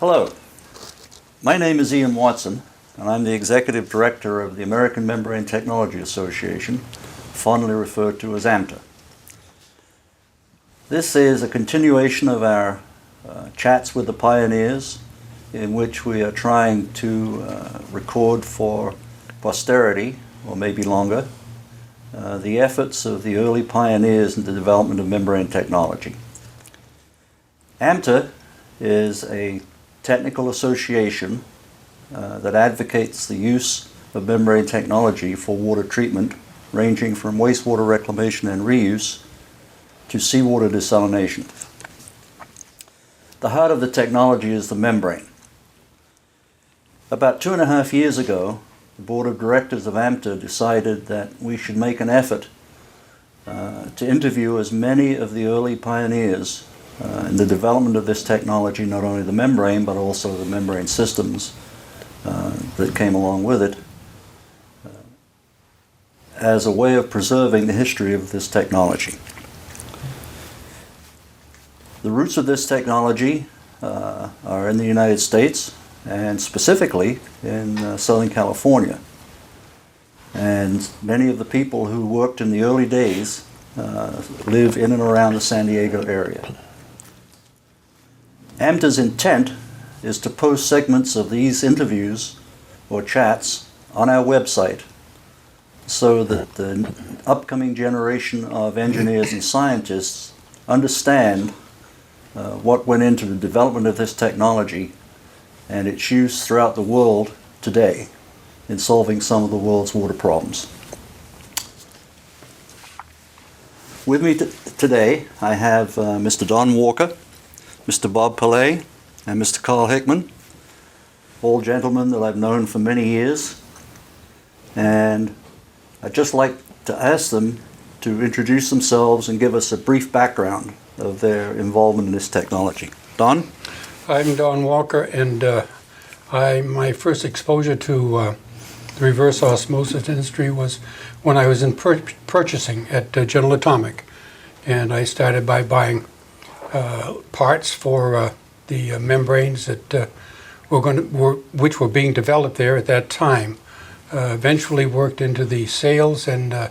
Hello, my name is Ian Watson, and I'm the Executive Director of the American Membrane Technology Association, fondly referred to as AMTA. This is a continuation of our chats with the pioneers, in which we are trying to record for posterity, or maybe longer, the efforts of the early pioneers in the development of membrane technology. AMTA is a technical association that advocates the use of membrane technology for water treatment, ranging from wastewater reclamation and reuse to seawater desalination. The heart of the technology is the membrane. About 2.5 years ago, the board of directors of AMTA decided that we should make an effort to interview as many of the early pioneers in the development of this technology, not only the membrane, but also the membrane systems that came along with it, as a way of preserving the history of this technology. The roots of this technology are in the United States, and specifically in Southern California. And many of the people who worked in the early days live in and around the San Diego area. AMTA's intent is to post segments of these interviews or chats on our website so that the upcoming generation of engineers and scientists understand what went into the development of this technology and its use throughout the world today in solving some of the world's water problems. With me today, I have Mr. Don Walker, Mr. Bob Pallais, and Mr. Carl Hickman, all gentlemen that I've known for many years. And I'd just like to ask them to introduce themselves and give us a brief background of their involvement in this technology. Don? I'm Don Walker, and my first exposure to the reverse osmosis industry was when I was in purchasing at General Atomic, and I started by buying parts for the membranes that which were being developed there at that time. Eventually worked into the sales and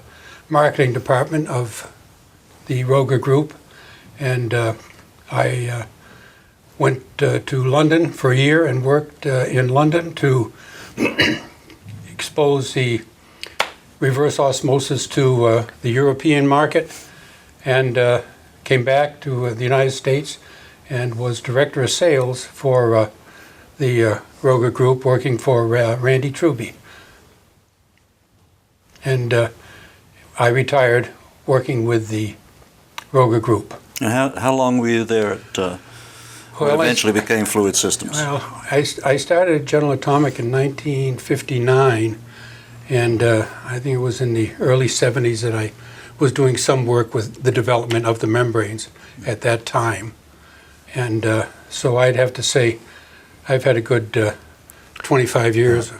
marketing department of the Roger Group, and I went to London for a year and worked in London to expose the reverse osmosis to the European market, and came back to the United States and was director of sales for the Roger Group, working for Randy Truby. And I retired working with the Roger Group. And how long were you there at what eventually became Fluid Systems? Well, I started at General Atomic in 1959, and I think it was in the early 70s that I was doing some work with the development of the membranes at that time. And so I'd have to say I've had a good 25 years,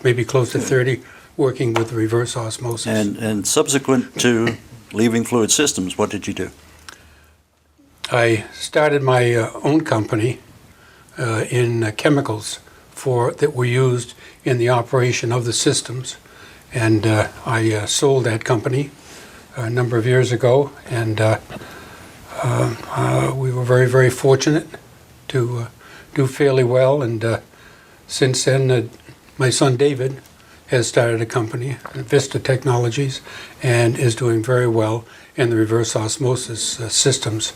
maybe close to 30, working with reverse osmosis. And subsequent to leaving Fluid Systems, what did you do? I started my own company in chemicals that were used in the operation of the systems, and I sold that company a number of years ago, and we were very, very fortunate to do fairly well, and since then my son David has started a company, Vista Technologies, and is doing very well in the reverse osmosis systems.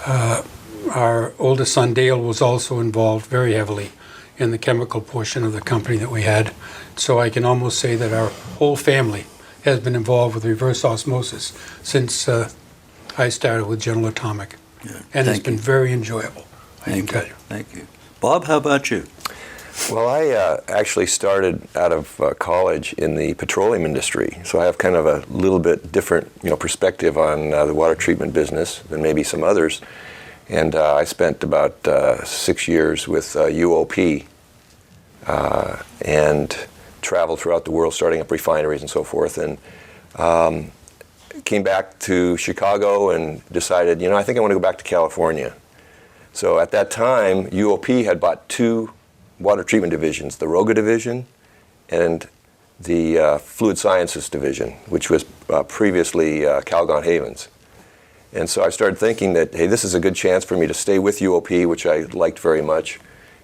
Our oldest son Dale was also involved very heavily in the chemical portion of the company that we had, so I can almost say that our whole family has been involved with reverse osmosis since I started with General Atomic. Yeah, and it's been very enjoyable, I can tell you. Thank you. Bob, how about you? Well, I actually started out of college in the petroleum industry, so I have kind of a little bit different, perspective on the water treatment business than maybe some others. And I spent about 6 years with UOP and traveled throughout the world, starting up refineries and so forth. And came back to Chicago and decided, I think I want to go back to California. So at that time, UOP had bought two water treatment divisions, the Roga division and the Fluid Sciences division, which was previously Calgon Havens. And so I started thinking that, hey, this is a good chance for me to stay with UOP, which I liked very much,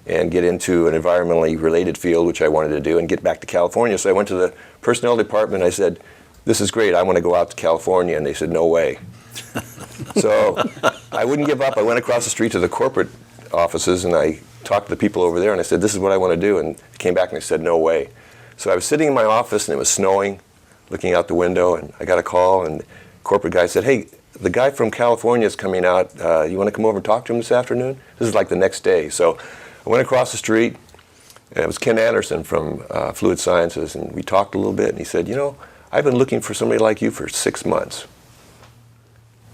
and get into an environmentally related field, which I wanted to do, and get back to California. So I went to the personnel department and I said, this is great, I want to go out to California. And they said, no way. So I wouldn't give up. I went across the street to the corporate offices and I talked to the people over there and I said, this is what I want to do. And they came back and they said, no way. So I was sitting in my office and it was snowing, looking out the window, and I got a call and the corporate guy said, hey, the guy from California is coming out. You want to come over and talk to him this afternoon? This is like the next day. So I went across the street and it was Ken Anderson from Fluid Sciences, and we talked a little bit and he said, you know, I've been looking for somebody like you for 6 months.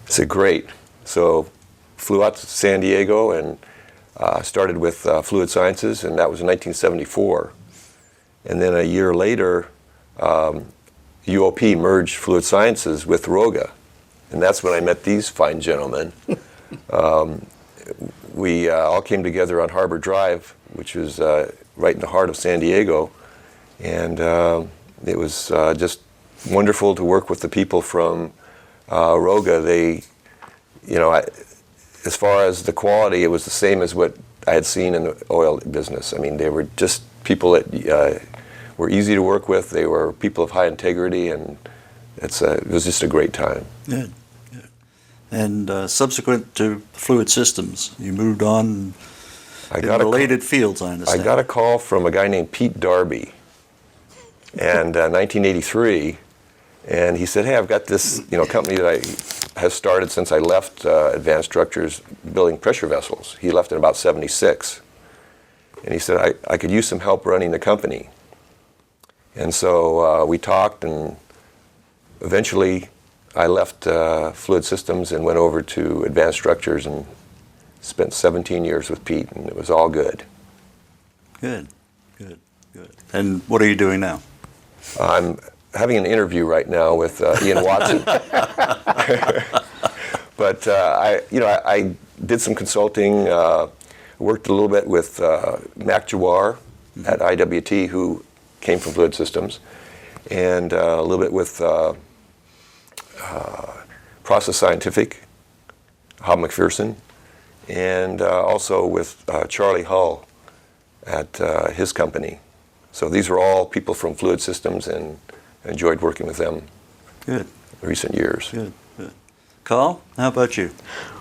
I said, great. So flew out to San Diego and started with Fluid Sciences, and that was in 1974. And then a year later, UOP merged Fluid Sciences with Roga. And that's when I met these fine gentlemen. We all came together on Harbor Drive, which was right in the heart of San Diego. And it was just wonderful to work with the people from Roga. They, you know, as far as the quality, it was the same as what I had seen in the oil business. I mean, they were just people that were easy to work with. They were people of high integrity, and it was just a great time. Good, good. And subsequent to Fluid Systems, you moved on in related fields, I understand. I got a call from a guy named Pete Darby, and 1983, and he said, hey, I've got this company that I have started since I left Advanced Structures building pressure vessels. He left in about 76. And he said, I could use some help running the company. And so we talked, and eventually I left Fluid Systems and went over to Advanced Structures and spent 17 years with Pete, and it was all good. Good, good, good. And what are you doing now? I'm having an interview right now with Ian Watson. But I did some consulting, worked a little bit with Mac Jawar at IWT, who came from Fluid Systems, and a little bit with Process Scientific, Hob McPherson, and also with Charlie Hull at his company. So these were all people from Fluid Systems, and enjoyed working with them. Good. In recent years. Good, good. Carl, how about you?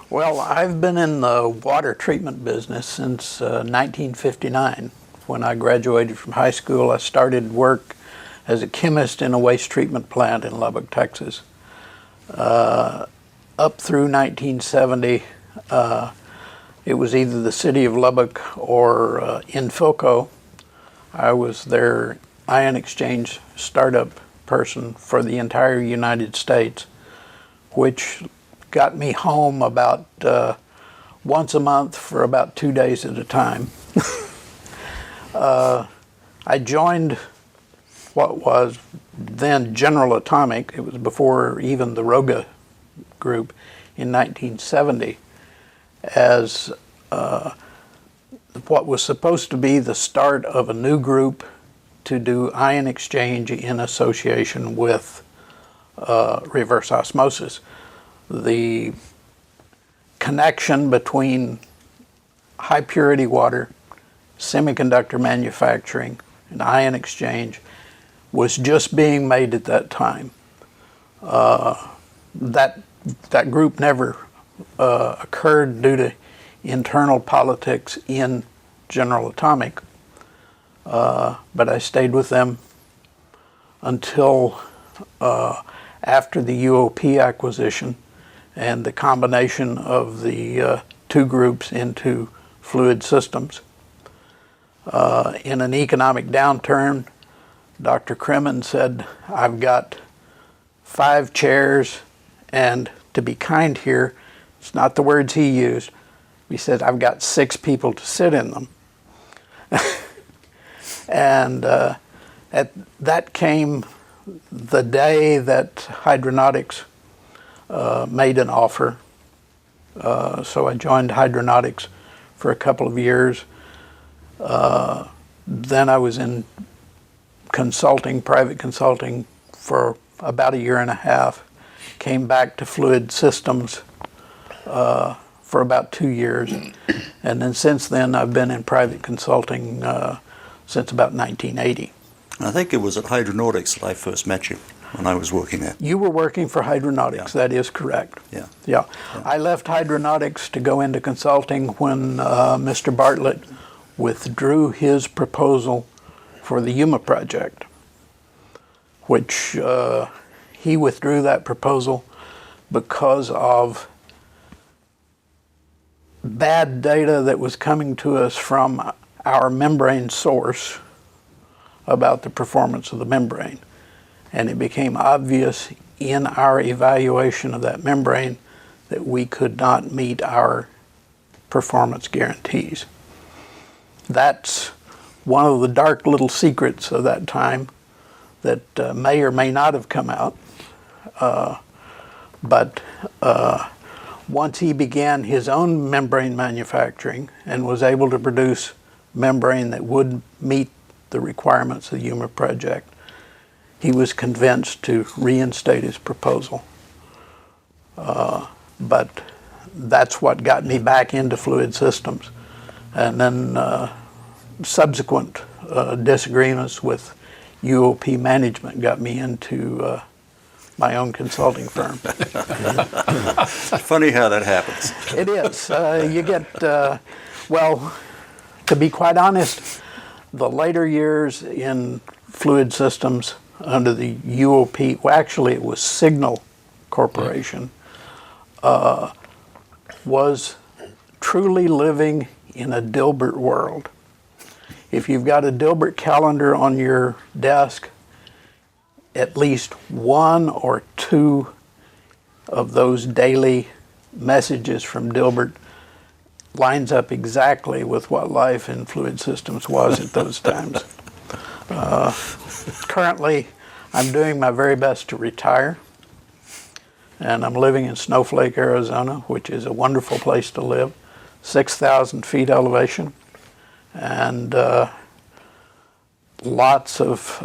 Well, I've been in the water treatment business since 1959. When I graduated from high school, I started work as a chemist in a waste treatment plant in Lubbock, Texas. Up through 1970, it was either the city of Lubbock or Infilco. I was their ion exchange startup person for the entire United States, which got me home about once a month for about 2 days at a time. I joined what was then General Atomic. It was before even the Roga group, in 1970 as what was supposed to be the start of a new group to do ion exchange in association with reverse osmosis. The connection between high purity water, semiconductor manufacturing, and ion exchange was just being made at that time. That group never occurred due to internal politics in General Atomic, but I stayed with them until after the UOP acquisition and the combination of the two groups into Fluid Systems. In an economic downturn, Dr. Kremen said, I've got 5 chairs, and to be kind here, it's not the words he used. He said, I've got 6 people to sit in them. And that came the day that Hydronautics made an offer. So I joined Hydronautics for a couple of years. Then I was in consulting, private consulting, for about a year and a half. Came back to Fluid Systems for about 2 years. And then since then, I've been in private consulting since about 1980. I think it was at Hydronautics that I first met you when I was working there. You were working for Hydronautics, that is correct. Yeah. Yeah. I left Hydronautics to go into consulting when Mr. Bartlett withdrew his proposal for the Yuma project, which he withdrew that proposal because of bad data that was coming to us from our membrane source about the performance of the membrane. And it became obvious in our evaluation of that membrane that we could not meet our performance guarantees. That's one of the dark little secrets of that time that may or may not have come out. But once he began his own membrane manufacturing and was able to produce membrane that would meet the requirements of the Yuma project, he was convinced to reinstate his proposal. But that's what got me back into Fluid Systems. And then subsequent disagreements with UOP management got me into my own consulting firm. Funny how that happens. It is. You get, well, to be quite honest, the later years in Fluid Systems under the UOP, well, actually it was Signal Corporation, was truly living in a Dilbert world. If you've got a Dilbert calendar on your desk, at least one or two of those daily messages from Dilbert lines up exactly with what life in Fluid Systems was at those times. Currently, I'm doing my very best to retire, and I'm living in Snowflake, Arizona, which is a wonderful place to live, 6,000 feet elevation, and lots of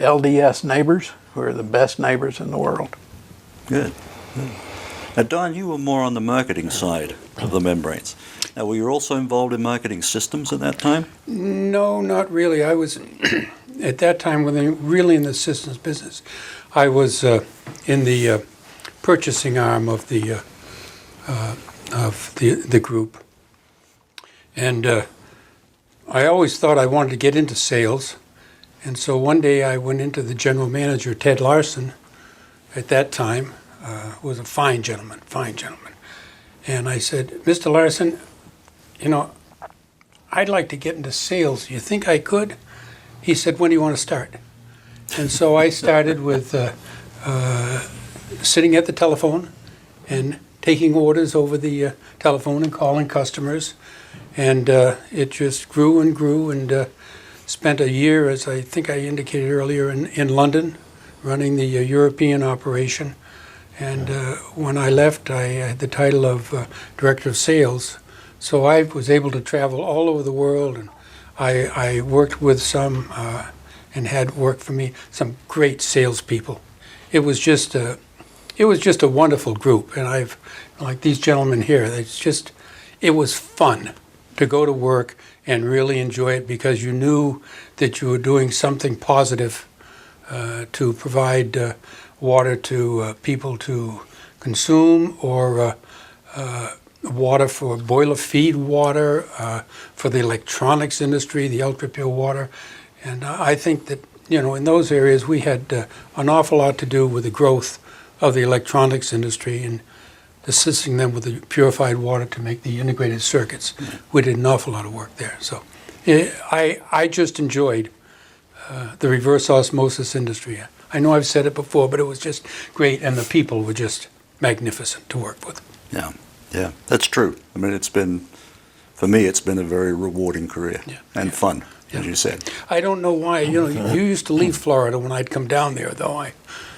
LDS neighbors who are the best neighbors in the world. Good. Now, Don, you were more on the marketing side of the membranes. Now, were you also involved in marketing systems at that time? No, not really. I was, at that time, really in the systems business. I was in the purchasing arm of the group. And I always thought I wanted to get into sales. And so one day I went into the general manager, Ted Larson, at that time, was a fine gentleman. And I said, Mr. Larson, you know, I'd like to get into sales. You think I could? He said, when do you want to start? And so I started with sitting at the telephone and taking orders over the telephone and calling customers. And it just grew and grew, and spent a year, as I think I indicated earlier, in London, running the European operation. And when I left, I had the title of Director of Sales. So I was able to travel all over the world, and I worked with some, and had worked for me, some great salespeople. It was just a wonderful group, and I've, like these gentlemen here, it was fun to go to work and really enjoy it, because you knew that you were doing something positive to provide water to people to consume, or water for boiler feed water, for the electronics industry, the ultra pure water. And I think that, in those areas we had an awful lot to do with the growth of the electronics industry and assisting them with the purified water to make the integrated circuits. We did an awful lot of work there. So I just enjoyed the reverse osmosis industry. I know I've said it before, but it was just great, and the people were just magnificent to work with. Yeah, that's true. I mean, it's been for me, it's been a very rewarding career and fun, as Yeah. you said. I don't know why. You used to leave Florida when I'd come down there, though.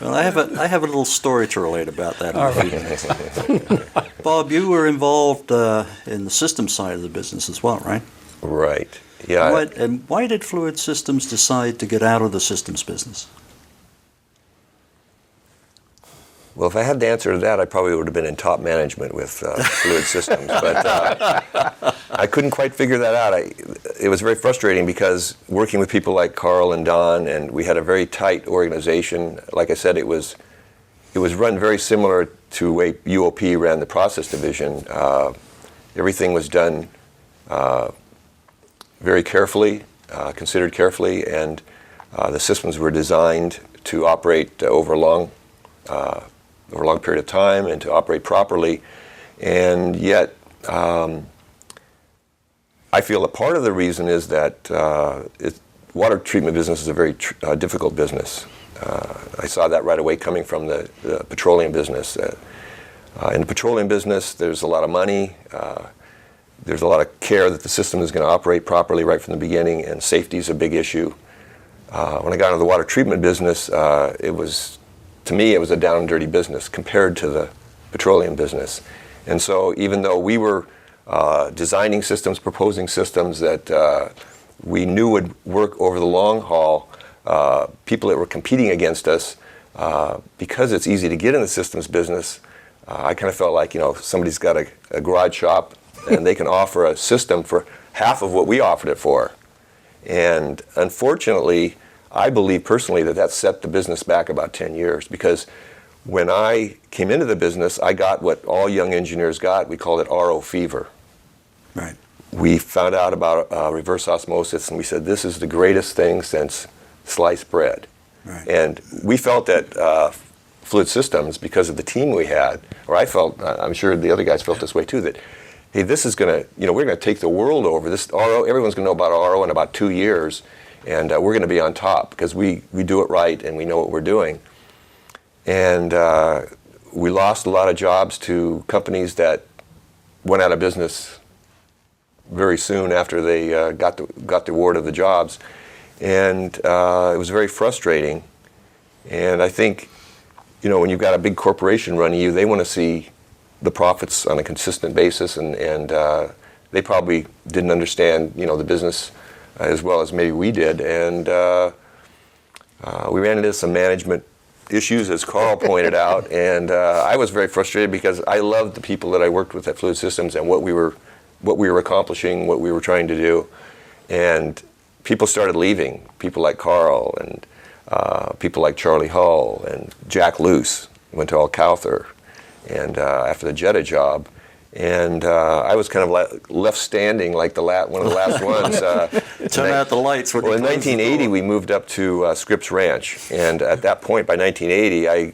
Well, I have a little story to relate about that. All right. Bob, you were involved in the systems side of the business as well, right? Right. Yeah. Why did Fluid Systems decide to get out of the systems business? Well, if I had the answer to that, I probably would have been in top management with Fluid Systems, but I couldn't quite figure that out. It was very frustrating because working with people like Carl and Don, and we had a very tight organization. Like I said, it was run very similar to the way UOP ran the process division. Everything was done very carefully, considered carefully, and the systems were designed to operate over a long period of time and to operate properly. And yet, I feel a part of the reason is that water treatment business is a very difficult business. I saw that right away coming from the petroleum business. In the petroleum business, there's a lot of money. There's a lot of care that the system is going to operate properly right from the beginning, and safety is a big issue. When I got into the water treatment business, to me, it was a down and dirty business compared to the petroleum business. And so even though we were designing systems, proposing systems that we knew would work over the long haul, people that were competing against us, because it's easy to get in the systems business, I kind of felt like, somebody's got a garage shop and they can offer a system for half of what we offered it for. And unfortunately, I believe personally that set the business back about 10 years, because when I came into the business, I got what all young engineers got. We called it RO fever. Right. We found out about reverse osmosis, and we said, this is the greatest thing since sliced bread. Right. And we felt that Fluid Systems, because of the team we had, or I felt, I'm sure the other guys felt this way too, that, hey, this is going to, we're going to take the world over. This RO, everyone's going to know about RO in about 2 years. And we're going to be on top because we do it right and we know what we're doing. And we lost a lot of jobs to companies that went out of business very soon after they got the award of the jobs. And it was very frustrating. And I think, when you've got a big corporation running you, they want to see the profits on a consistent basis. And they probably didn't understand, the business as well as maybe we did, and we ran into some management issues, as Carl pointed out, and I was very frustrated because I loved the people that I worked with at Fluid Systems and what we were accomplishing, what we were trying to do, and people started leaving. People like Carl and people like Charlie Hull and Jack Luce went to Alcowther, and after the Jetta job. And I was kind of left standing like one of the last ones. Turn out the lights. Well, in 1980, we moved up to Scripps Ranch. And at that point, by 1980,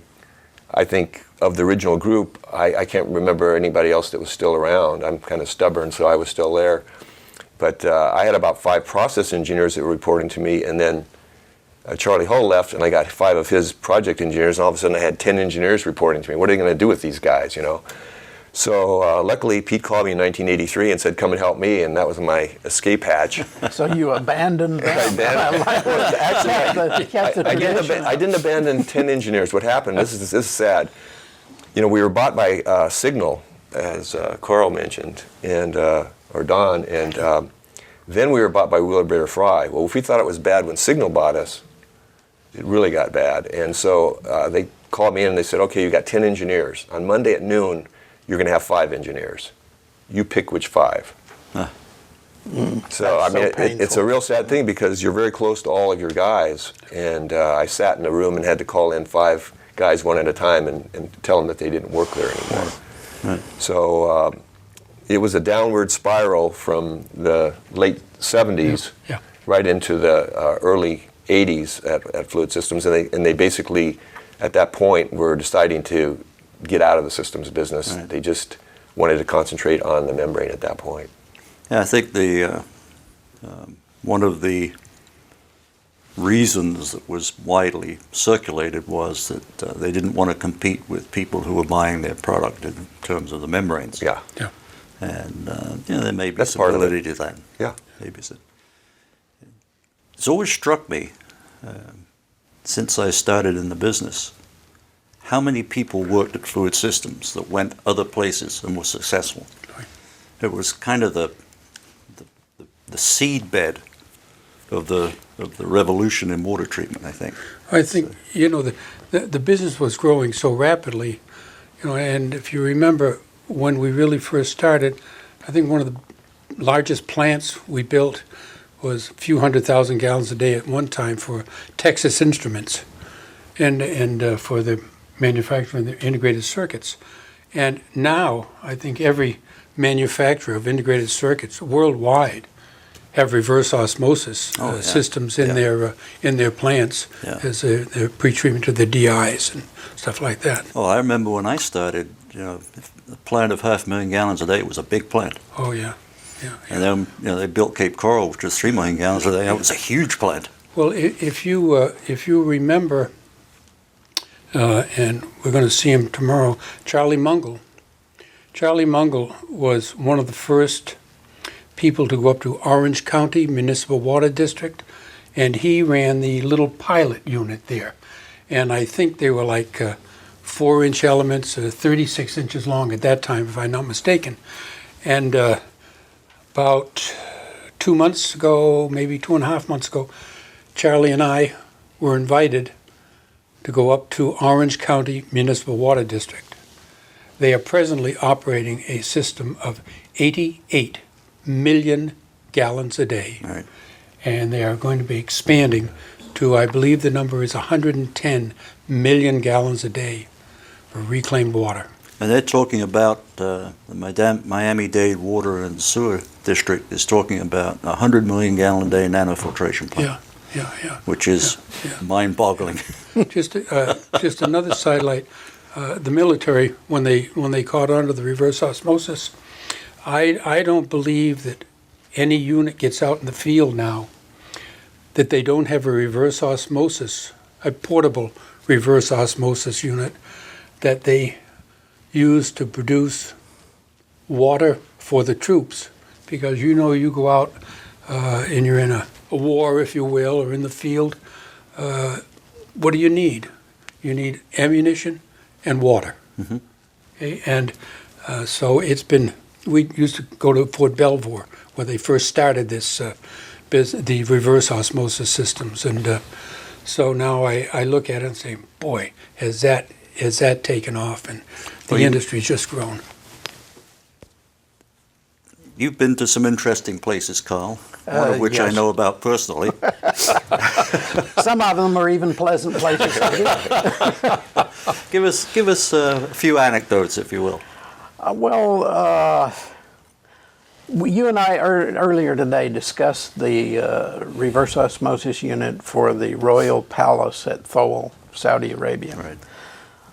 I think of the original group, I can't remember anybody else that was still around. I'm kind of stubborn, so I was still there. But I had about 5 process engineers that were reporting to me. And then Charlie Hull left, and I got 5 of his project engineers. And all of a sudden, I had 10 engineers reporting to me. What are they going to do with these guys, So luckily, Pete called me in 1983 and said, come and help me, and that was my escape hatch. So you abandoned them? I didn't abandon 10 engineers. What happened, this is sad. We were bought by Signal, as Carl mentioned, and or Don, and then we were bought by Wheeler Bader Fry. Well, if we thought it was bad when Signal bought us, it really got bad. And so they called me in and they said, okay, you got 10 engineers. On Monday at noon, you're going to have 5 engineers. You pick which 5. So, I mean, it's a real sad thing because you're very close to all of your guys. And I sat in a room and had to call in 5 guys one at a time and tell them that they didn't work there anymore. Right. So it was a downward spiral from the late 70s right into the early 80s at Fluid Systems. And they basically, at that point, were deciding to get out of the systems business. Right. They just wanted to concentrate on the membrane at that point. Yeah, I think the one of the reasons that was widely circulated was that they didn't want to compete with people who were buying their product in terms of the membranes. Yeah. And there may be That's some part of it. validity to that. Yeah. Maybe so. It's always struck me, since I started in the business, how many people worked at Fluid Systems that went other places and were successful. Right. It was kind of the seed bed of the revolution in water treatment, I think. I think, the business was growing so rapidly, and if you remember when we really first started, I think one of the largest plants we built was a few 100,000 gallons a day at one time for Texas Instruments and for the manufacturing of the integrated circuits. And now I think every manufacturer of integrated circuits worldwide have reverse osmosis systems in their plants as their pretreatment of the DIs and stuff like that. Oh, I remember when I started, a plant of 500,000 gallons a day was a big plant. Oh yeah. And then they built Cape Coral, which was 3 million gallons a day. It was a huge plant. Well, if you remember, and we're going to see him tomorrow, Charlie Mungle. Charlie Mungle was one of the first people to go up to Orange County Municipal Water District, and he ran the little pilot unit there. And I think they were like 4-inch elements, 36 inches long at that time, if I'm not mistaken. And about 2 months ago, maybe 2.5 months ago, Charlie and I were invited to go up to Orange County Municipal Water District. They are presently operating a system of 88 million gallons a day. Right. And they are going to be expanding to, I believe the number is 110 million gallons a day for reclaimed water. And they're talking about, the Miami-Dade Water and Sewer District is talking about a 100 million gallon a day nanofiltration plant. Yeah. Which is mind-boggling. Just another sidelight. The military, when they caught on to the reverse osmosis, I don't believe that any unit gets out in the field now that they don't have a reverse osmosis, a portable reverse osmosis unit that they use to produce water for the troops. Because you go out and you're in a war, if you will, or in the field, what do you need? You need ammunition and water. Mm-hmm. Okay? And so we used to go to Fort Belvoir where they first started this, the reverse osmosis systems. And so now I look at it and say, boy, has that taken off, and the industry's just grown. You've been to some interesting places, Carl, one of which I yes. know about personally. Some of them are even pleasant places to Give us a few anecdotes, if you will. You and I earlier today discussed the reverse osmosis unit for the Royal Palace at Thowel, Saudi Arabia. Right.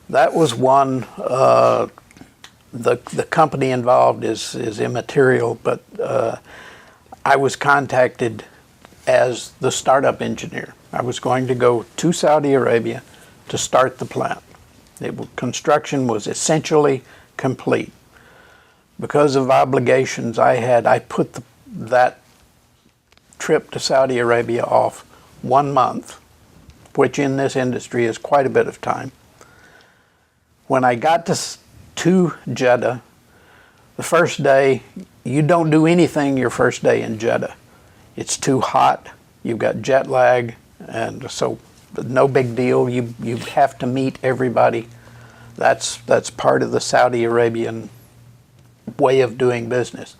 That was one. The company involved is immaterial, but I was contacted as the startup engineer. I was going to go to Saudi Arabia to start the plant. Construction was essentially complete. Because of obligations I had, I put that trip to Saudi Arabia off 1 month, which in this industry is quite a bit of time. When I got to Jeddah, the first day, you don't do anything your first day in Jeddah. It's too hot, you've got jet lag, and so no big deal. You have to meet everybody. That's part of the Saudi Arabian way of doing business.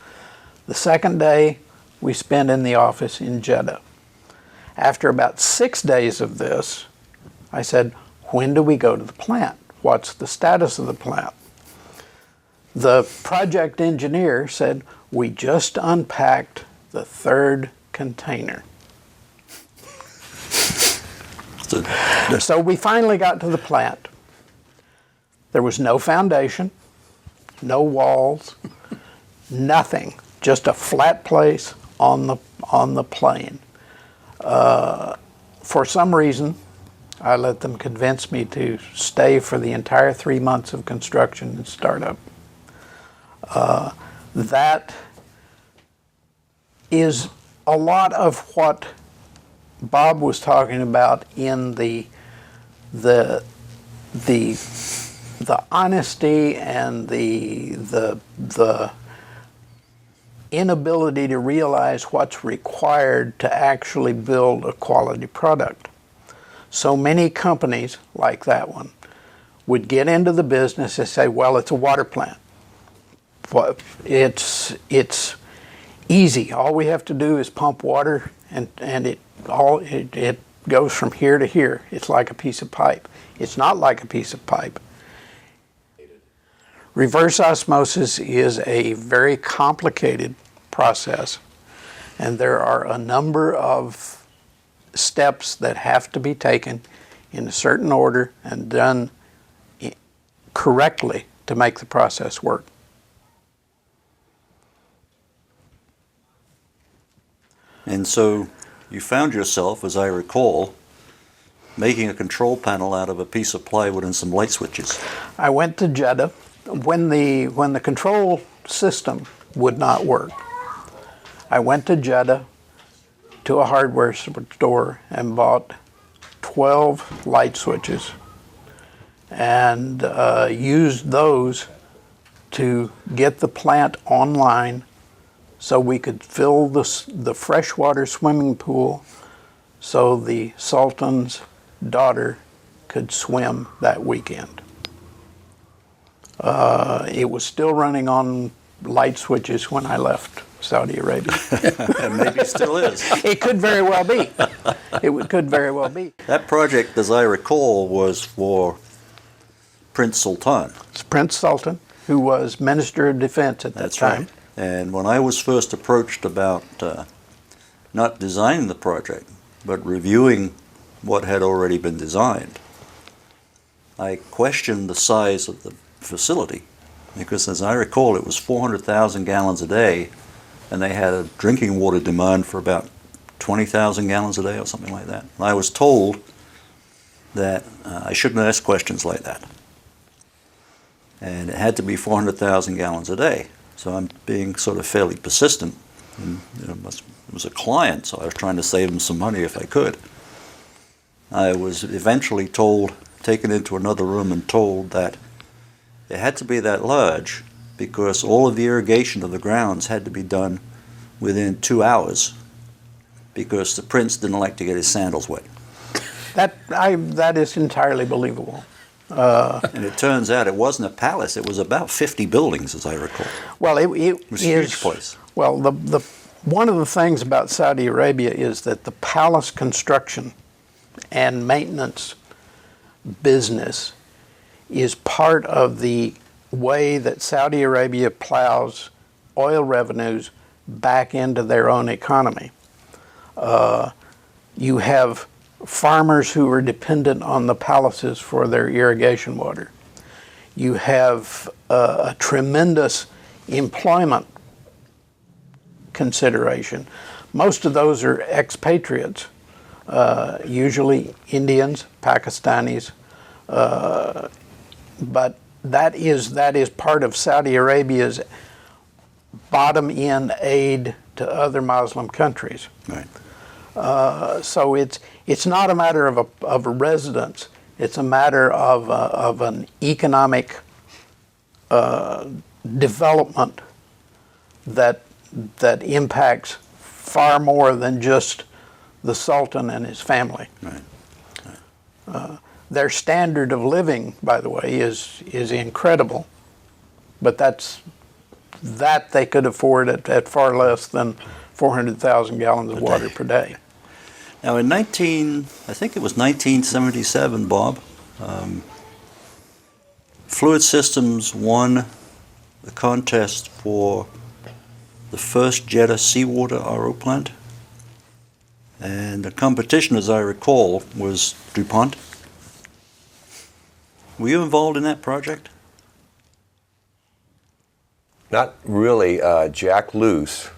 The second day we spent in the office in Jeddah. After about 6 days of this, I said, when do we go to the plant? What's the status of the plant? The project engineer said, we just unpacked the 3rd container. So we finally got to the plant. There was no foundation, no walls, nothing, just a flat place on the plane. For some reason, I let them convince me to stay for the entire 3 months of construction and startup. that is a lot of what Bob was talking about in the honesty and the inability to realize what's required to actually build a quality product. So many companies like that one would get into the business and say, well, it's a water plant. It's easy. All we have to do is pump water, and it goes from here to here. It's like a piece of pipe. It's not like a piece of pipe. Reverse osmosis is a very complicated process, and there are a number of steps that have to be taken in a certain order and done correctly to make the process work. And so you found yourself, as I recall, making a control panel out of a piece of plywood and some light switches. I went to Jeddah when the control system would not work. I went to Jeddah to a hardware store and bought 12 light switches and used those to get the plant online so we could fill the freshwater swimming pool so the Sultan's daughter could swim that weekend. It was still running on light switches when I left Saudi Arabia. And maybe still is. It could very well be. It could very well be. That project, as I recall, was for Prince Sultan. It's Prince Sultan, who was Minister of Defense at that That's time. right. And when I was first approached about not designing the project, but reviewing what had already been designed, I questioned the size of the facility, because as I recall, it was 400,000 gallons a day, and they had a drinking water demand for about 20,000 gallons a day or something like that. And I was told that I shouldn't ask questions like that. And it had to be 400,000 gallons a day. So I'm being sort of fairly persistent. And, it was a client, so I was trying to save them some money if I could. I was eventually taken into another room and told that it had to be that large because all of the irrigation of the grounds had to be done within 2 hours because the prince didn't like to get his sandals wet. That is entirely believable. And it turns out it wasn't a palace, it was about 50 buildings, as I recall. Well, it was a huge place. Well, one of the things about Saudi Arabia is that the palace construction and maintenance business is part of the way that Saudi Arabia plows oil revenues back into their own economy. You have farmers who are dependent on the palaces for their irrigation water. You have a tremendous employment consideration. Most of those are expatriates, usually Indians, Pakistanis, but that is part of Saudi Arabia's bottom-end aid to other Muslim countries. Right. So it's not a matter of a residence. It's a matter of an economic development that impacts far more than just the Sultan and his family. Right. Their standard of living, by the way, is incredible, but that they could afford at far less than 400,000 gallons of water per day. Now in I think it was 1977, Bob, Fluid Systems won the contest for the first Jeddah seawater RO plant. And the competition, as I recall, was DuPont. Were you involved in that project? Not really. Jack Luce,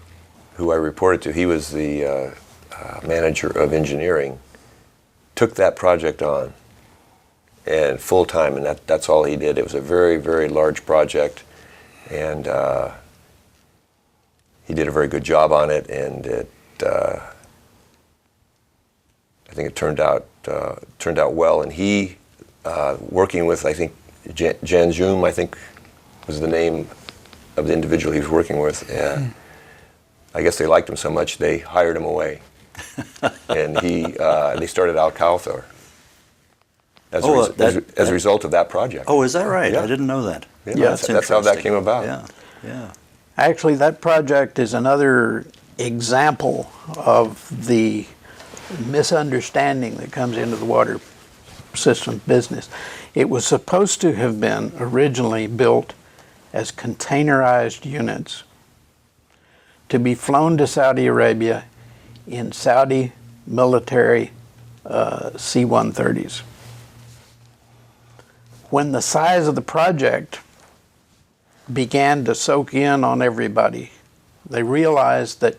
who I reported to, he was the manager of engineering, took that project on and full time, and that's all he did. It was a very, very large project, and he did a very good job on it, and I think it turned out well. And he, working with, I think, Jan Zoom, I think was the name of the individual he was working with. I guess they liked him so much they hired him away, and they started Alcalthor as a result of that project. Oh, is that right? Yeah. I didn't know that. Yeah, that's how that came about. Yeah, yeah. Actually, that project is another example of the misunderstanding that comes into the water systems business. It was supposed to have been originally built as containerized units to be flown to Saudi Arabia in Saudi military C-130s. When the size of the project began to soak in on everybody, they realized that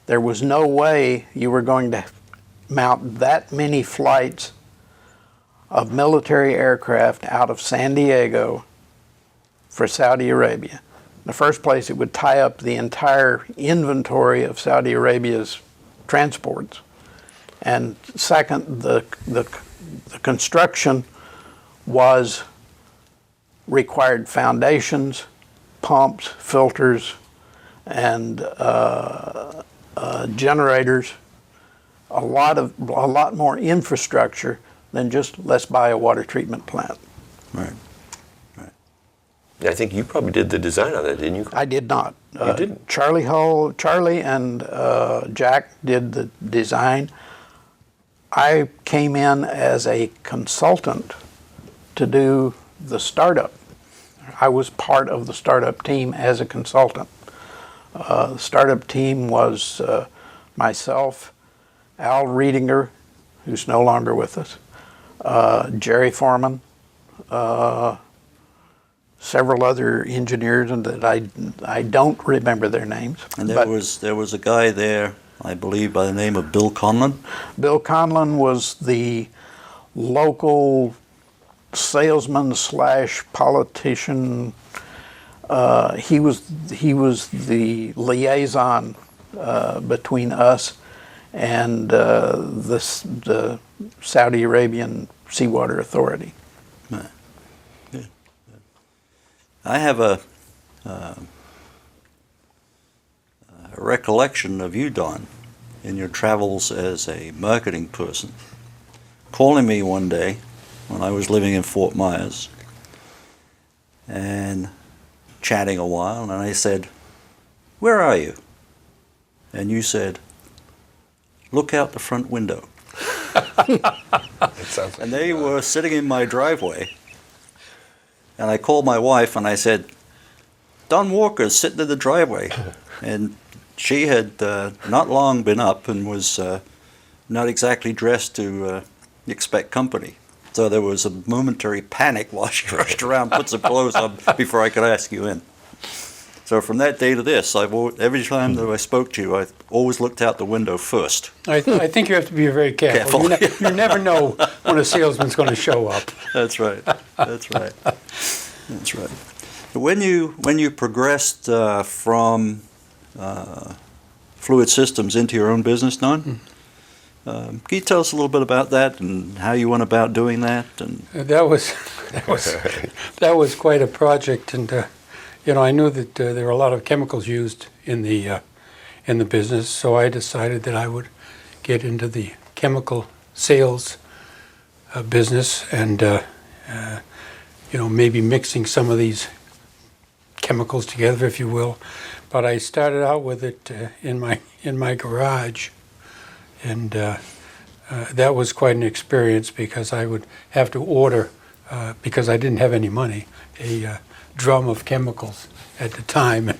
there was no way you were going to mount that many flights of military aircraft out of San Diego for Saudi Arabia. In the first place, it would tie up the entire inventory of Saudi Arabia's transports. And second, the construction required foundations, pumps, filters, and generators. A lot more infrastructure than just let's buy a water treatment plant. Right. I think you probably did the design on that, didn't you? I did not. You didn't? Charlie and Jack did the design. I came in as a consultant to do the startup. I was part of the startup team as a consultant. The startup team was myself, Al Riedinger, who's no longer with us, Jerry Foreman, several other engineers, and that I don't remember their names. And there was a guy there, I believe, by the name of Bill Conlon. Bill Conlon was the local salesman / politician. He was the liaison between us and the Saudi Arabian Seawater Authority. Right. Good. I have a recollection of you, Don, in your travels as a marketing person, calling me one day when I was living in Fort Myers and chatting a while, and I said, "Where are you?" And you said, "Look out the front window." And they were sitting in my driveway, and I called my wife and I said, "Don Walker's sitting in the driveway." And she had not long been up and was not exactly dressed to expect company. So there was a momentary panic while she rushed around, put some clothes on before I could ask you in. So from that day to this, every time that I spoke to you, I always looked out the window first. I think you have to be very careful. You never know when a salesman's going to show up. That's right. That's right. That's right. When you progressed from fluid systems into your own business, Don, can you tell us a little bit about that and how you went about doing that? And that was quite a project, and I knew that there were a lot of chemicals used in the business, so I decided that I would get into the chemical sales business, and maybe mixing some of these chemicals together, if you will. But I started out with it in my garage, and that was quite an experience because I would have to order, because I didn't have any money, a drum of chemicals at the time.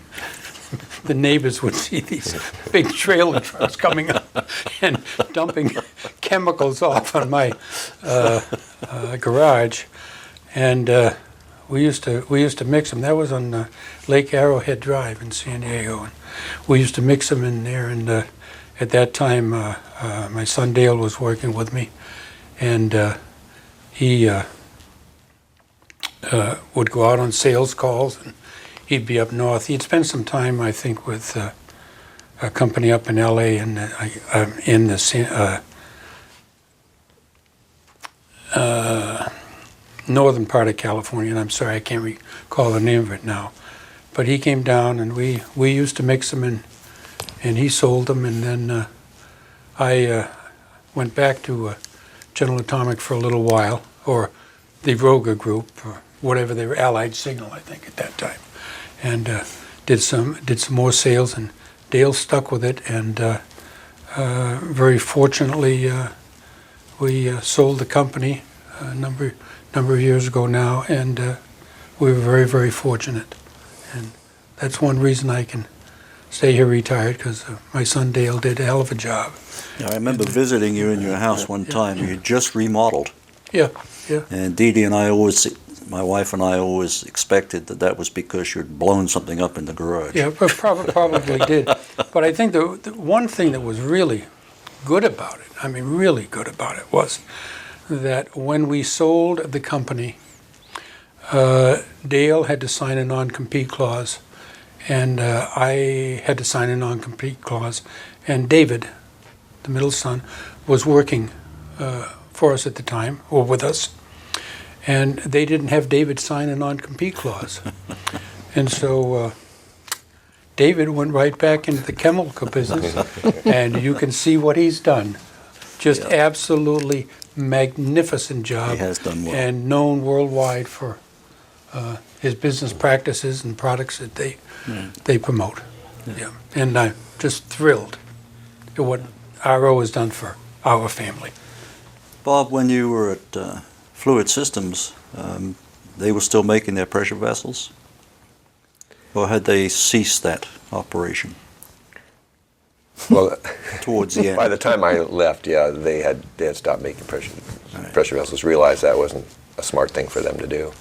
The neighbors would see these big trailer trucks coming up and dumping chemicals off on my garage, and we used to mix them. That was on Lake Arrowhead Drive in San Diego, and we used to mix them in there. And at that time, my son Dale was working with me, and he would go out on sales calls, and he'd be up north. He'd spend some time, I think, with a company up in L.A. and I'm in the northern part of California, and I'm sorry I can't recall the name of it now. But he came down, and we used to mix them, and he sold them, and then I went back to General Atomic for a little while, or the Roga Group, or whatever they were, Allied Signal, I think, at that time, and did some more sales, and Dale stuck with it, and very fortunately, we sold the company a number of years ago now, and we were very, very fortunate. And that's one reason I can stay here retired, because my son Dale did a hell of a job. Yeah, I remember visiting you in your house one time. You had just remodeled. Yeah, yeah. And Dee Dee and I my wife and I always expected that was because you'd blown something up in the garage. Yeah, but probably did. But I think the one thing that was really good about it, I mean really good about it, was that when we sold the company, Dale had to sign a non-compete clause, and I had to sign a non-compete clause, and David, the middle son, was working for us at the time, or with us, and they didn't have David sign a non-compete clause. And so David went right back into the chemical business, and you can see what he's done. Just absolutely magnificent job. He has done well. And known worldwide for his business practices and products that they promote. Yeah. And I'm just thrilled at what RO has done for our family. Bob, when you were at Fluid Systems, they were still making their pressure vessels? Or had they ceased that operation Well, towards the end? by the time I left, yeah, they had stopped making pressure vessels. Realized that wasn't a smart thing for them to do.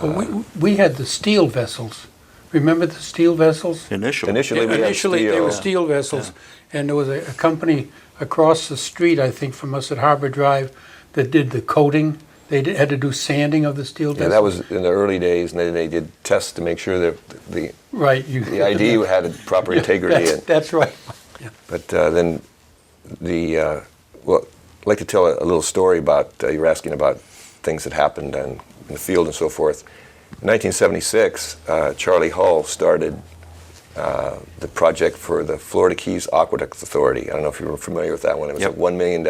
Well, we had the steel vessels. Remember the steel vessels? Initially. Initially, we had Initially, they were steel. steel vessels, and there was a company across the street, I think, from us at Harbor Drive, that did the coating. They had to do sanding of the steel Yeah, vessels. that was in the early days, and then they did tests to make sure that the Right. ID had a proper integrity. That's right. Yeah. But then well, I'd like to tell a little story about, you were asking about things that happened in the field and so forth. In 1976, Charlie Hull started the project for the Florida Keys Aqueduct Authority. I don't know if you're familiar with that one. It was a 1 million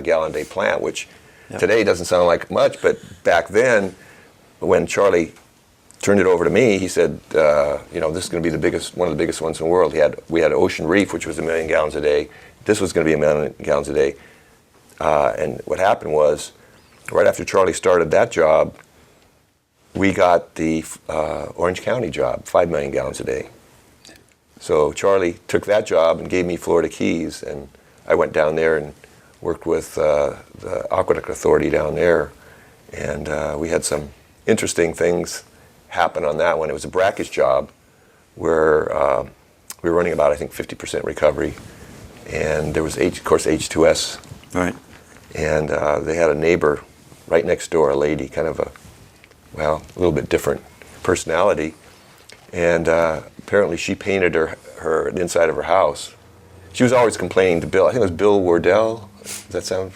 gallon a day plant, which today doesn't sound like much, but back then, when Charlie turned it over to me, he said, this is going to be one of the biggest ones in the world. We had Ocean Reef, which was 1 million gallons a day. This was going to be 1 million gallons a day. And what happened was, right after Charlie started that job, we got the Orange County job, 5 million gallons a day. So Charlie took that job and gave me Florida Keys, and I went down there and worked with the Aqueduct Authority down there, and we had some interesting things happen on that one. It was a brackish job where we were running about, I think, 50% recovery, and there was, of course, H2S. Right. And they had a neighbor right next door, a lady, kind of a little bit different personality, and apparently she painted the inside of her house. She was always complaining to Bill. I think it was Bill Wardell. Does that sound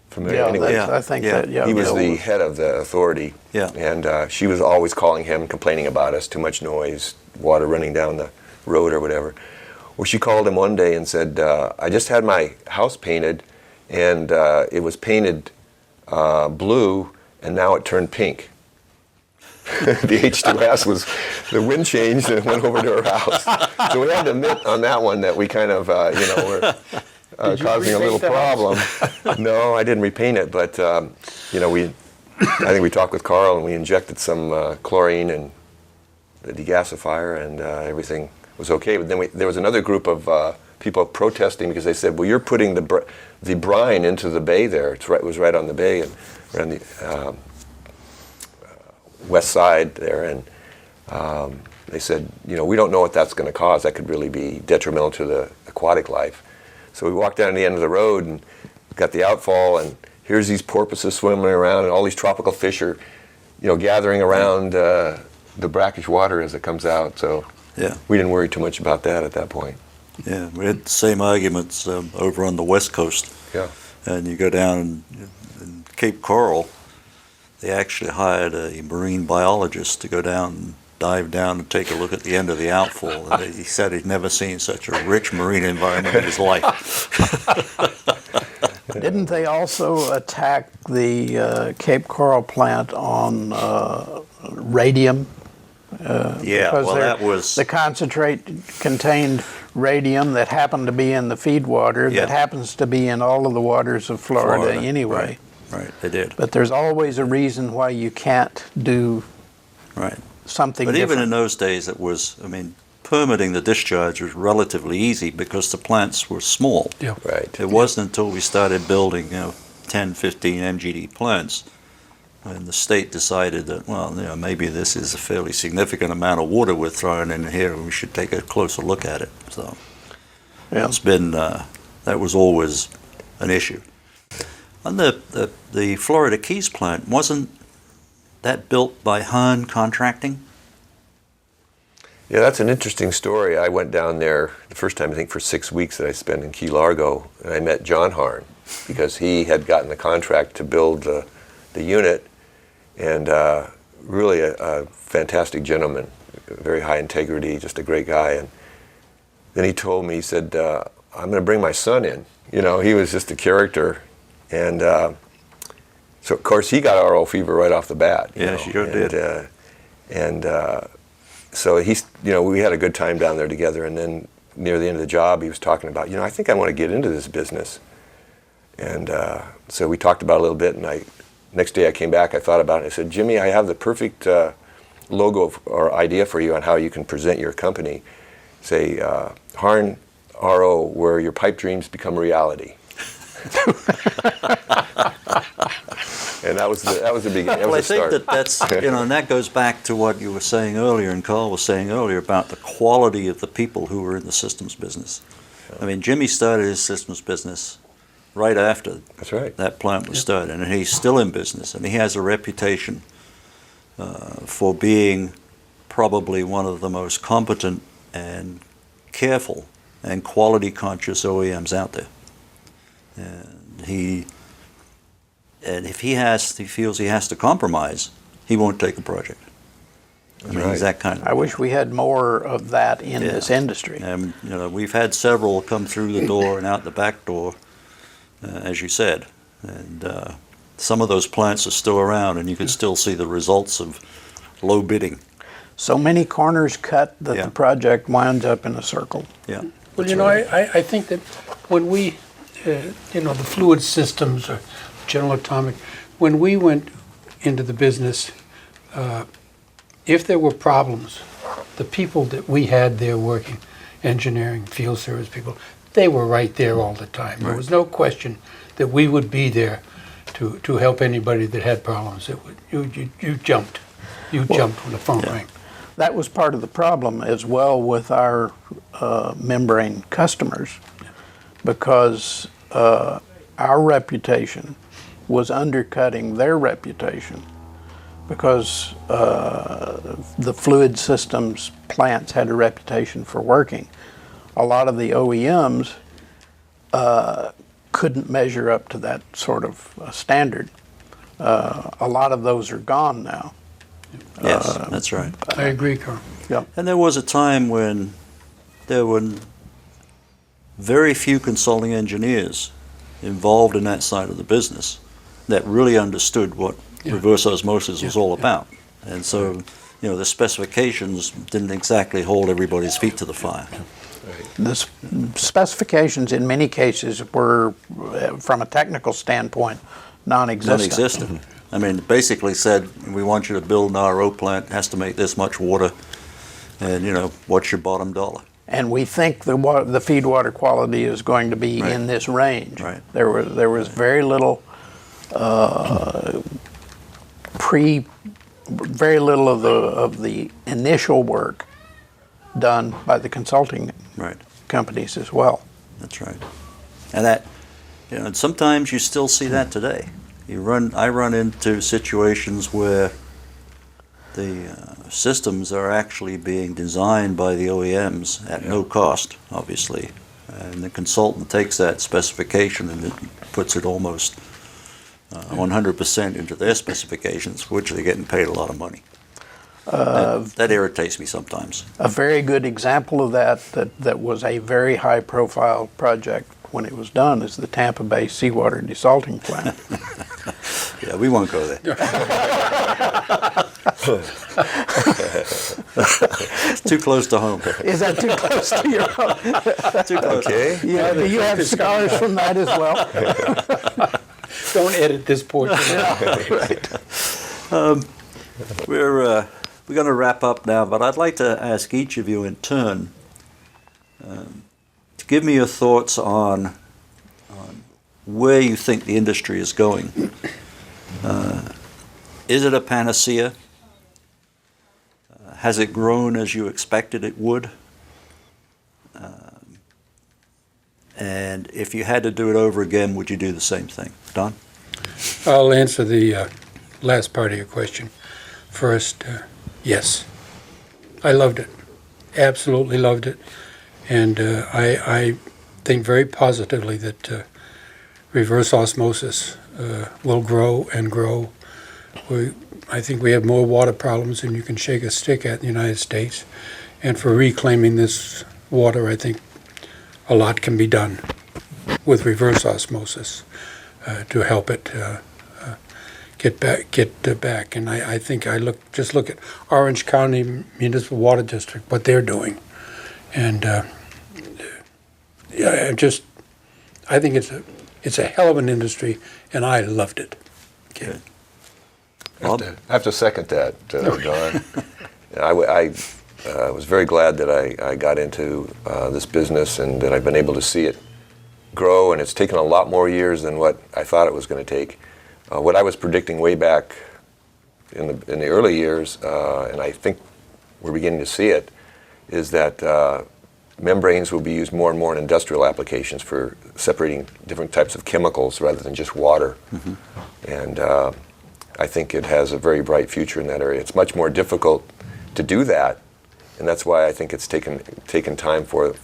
familiar? Yeah, Anyway, I think that, he was the head of the authority, and she was always calling him, complaining about us, too much noise, water running down the road or whatever. Well, she called him one day and said, I just had my house painted, and it was painted blue, and now it turned pink. The H2S was, the wind changed and it went over to her house. So we had to admit on that one that we kind of, were causing a little problem. No, I didn't repaint it, but, I think we talked with Carl and we injected some chlorine and the degasifier, and everything was okay. But then there was another group of people protesting because they said, well, you're putting the brine into the bay there. It was right on the bay and right on the west side there, and they said, we don't know what that's going to cause. That could really be detrimental to the aquatic life. So we walked down to the end of the road and got the outfall, and here's these porpoises swimming around, and all these tropical fish are, gathering around the brackish water as it comes out. So we didn't worry too much about that at that point. Yeah, we had the same arguments over on the West Coast. Yeah. And you go down in Cape Coral, they actually hired a marine biologist to go down and dive down and take a look at the end of the outfall. And he said he'd never seen such a rich marine environment in his life. Didn't they also attack the Cape Coral plant on radium? Yeah, Because well, that was... the concentrate contained radium that happened to be in the feed water Yeah. that happens to be in all of the waters of Florida anyway. Right, they did. But there's always a reason why you can't do Right. something But different. even in those days, it was, I mean, permitting the discharge was relatively easy because the plants were small. Yeah. Right. It wasn't until we started building, 10, 15 MGD plants, and the state decided that, well, maybe this is a fairly significant amount of water we're throwing in here, and we should take a closer look at it. So Yeah. it's been, that was always an issue. And the Florida Keys plant, wasn't that built by Hearn Contracting? Yeah, that's an interesting story. I went down there the first time, I think, for 6 weeks that I spent in Key Largo, and I met John Harn because he had gotten the contract to build the unit, and really a fantastic gentleman, very high integrity, just a great guy. And then he told me, he said, I'm going to bring my son in. He was just a character. And so, of course, he got RO fever right off the bat. Yeah, sure did. So he's, we had a good time down there together. And then near the end of the job, he was talking about, I think I want to get into this business. And so we talked about it a little bit. And next day I came back, I thought about it. I said, Jimmy, I have the perfect logo or idea for you on how you can present your company. Say, Harn RO, where your pipe dreams become reality. And that was the beginning. That Well, I was the think start. that's, and that goes back to what you were saying earlier, and Carl was saying earlier about the quality of the people who were in the systems business. I mean, Jimmy started his systems business right after That's right. that plant was started, and he's still in business, and he has a reputation for being probably one of the most competent and careful and quality conscious OEMs out there. And if he feels he has to compromise, he won't take a project. I mean, he's that kind of. I wish we had more of that in this industry. And we've had several come through the door and out the back door, as you said, and some of those plants are still around, and you can still see the results of low bidding. So many corners cut that Yeah. the project winds up in a circle. Yeah. Well, I think that when we, the fluid systems or General Atomic, when we went into the business, if there were problems, the people that we had there working, engineering, field service people, they were right there all the time. There was no question that we would be there to help anybody that had problems. You jumped. You jumped when the phone rang. That was part of the problem as well with our membrane customers, because our reputation was undercutting their reputation, because the fluid systems plants had a reputation for working. A lot of the OEMs couldn't measure up to that sort of standard. A lot of those are gone now. Yes, that's right. I agree, Carl. Yep. And there was a time when there were very few consulting engineers involved in that side of the business that really understood what reverse osmosis was all about. And so, the specifications didn't exactly hold everybody's feet to the fire. The specifications in many cases were, from a technical standpoint, non-existent. Non-existent. I mean, it basically said, we want you to build an RO plant, it has to make this much water, and, what's your bottom dollar? And we think the feed water quality is going to be Right. in this range. Right. There was very little very little of the initial work done by the consulting Right. companies as well. That's right. And that, and sometimes you still see that today. I run into situations where the systems are actually being designed by the OEMs at no cost, obviously. And the consultant takes that specification and it puts it almost 100% into their specifications, for which they're getting paid a lot of money. That irritates me sometimes. A very good example of that was a very high-profile project when it was done is the Tampa Bay seawater desalting plant. Yeah, we won't go there. It's too close to home. Is that too close to your home? Too close. Okay. Yeah, do you have scars from that as well? Don't edit this portion. We're going to wrap up now, but I'd like to ask each of you in turn to give me your thoughts on where you think the industry is going. Is it a panacea? Has it grown as you expected it would? And if you had to do it over again, would you do the same thing? Don? I'll answer the last part of your question first. Yes, I loved it. Absolutely loved it. And I think very positively that reverse osmosis will grow and grow. I think we have more water problems than you can shake a stick at in the United States. And for reclaiming this water, I think a lot can be done with reverse osmosis to help it get back. And I think just look at Orange County Municipal Water District, what they're doing. And I think it's a hell of an industry, and I loved it. Okay. I have to second that, Don. I was very glad that I got into this business and that I've been able to see it grow, and it's taken a lot more years than what I thought it was going to take. What I was predicting way back in the early years, and I think we're beginning to see it, is that membranes will be used more and more in industrial applications for separating different types of chemicals rather than just water. Mm-hmm. And I think it has a very bright future in that area. It's much more difficult to do that, and that's why I think it's taken time for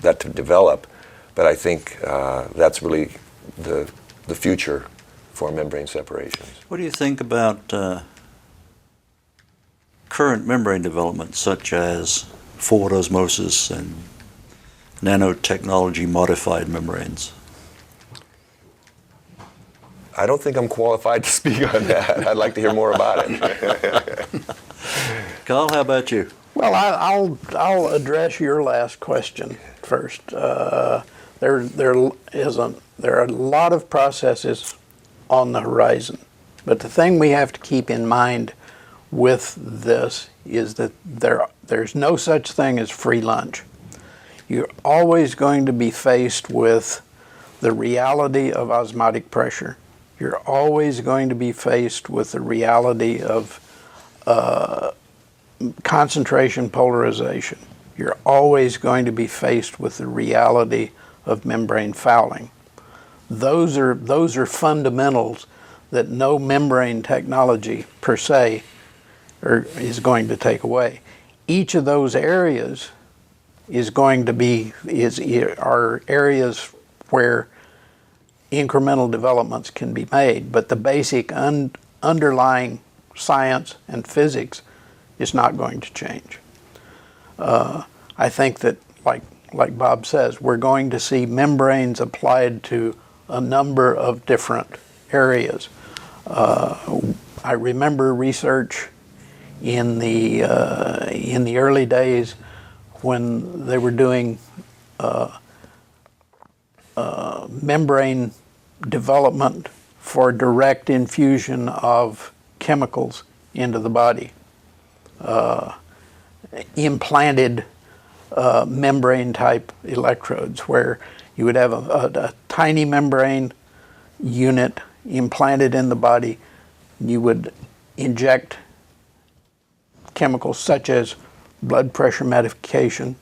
that to develop. But I think that's really the future for membrane separations. What do you think about current membrane developments such as forward osmosis and nanotechnology modified membranes? I don't think I'm qualified to speak on that. I'd like to hear more about it. Carl, how about you? Well, I'll address your last question first. There are a lot of processes on the horizon, but the thing we have to keep in mind with this is that there's no such thing as free lunch. You're always going to be faced with the reality of osmotic pressure. You're always going to be faced with the reality of concentration polarization. You're always going to be faced with the reality of membrane fouling. Those are fundamentals that no membrane technology per se is going to take away. Each of those areas are areas where incremental developments can be made, but the basic underlying science and physics is not going to change. I think that, like Bob says, we're going to see membranes applied to a number of different areas. I remember research in the early days when they were doing membrane development for direct infusion of chemicals into the body. Implanted membrane type electrodes where you would have a tiny membrane unit implanted in the body. You would inject chemicals such as blood pressure medication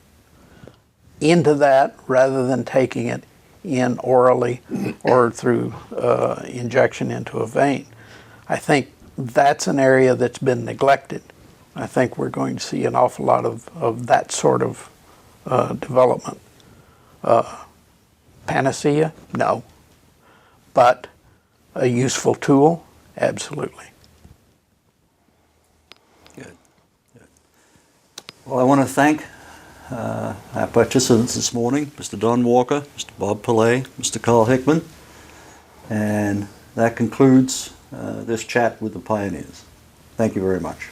into that rather than taking it in orally or through injection into a vein. I think that's an area that's been neglected. I think we're going to see an awful lot of that sort of development. Panacea? No. But a useful tool? Absolutely. Good. Well, I want to thank our participants this morning, Mr. Don Walker, Mr. Bob Pallais, Mr. Carl Hickman, and that concludes this chat with the pioneers. Thank you very much.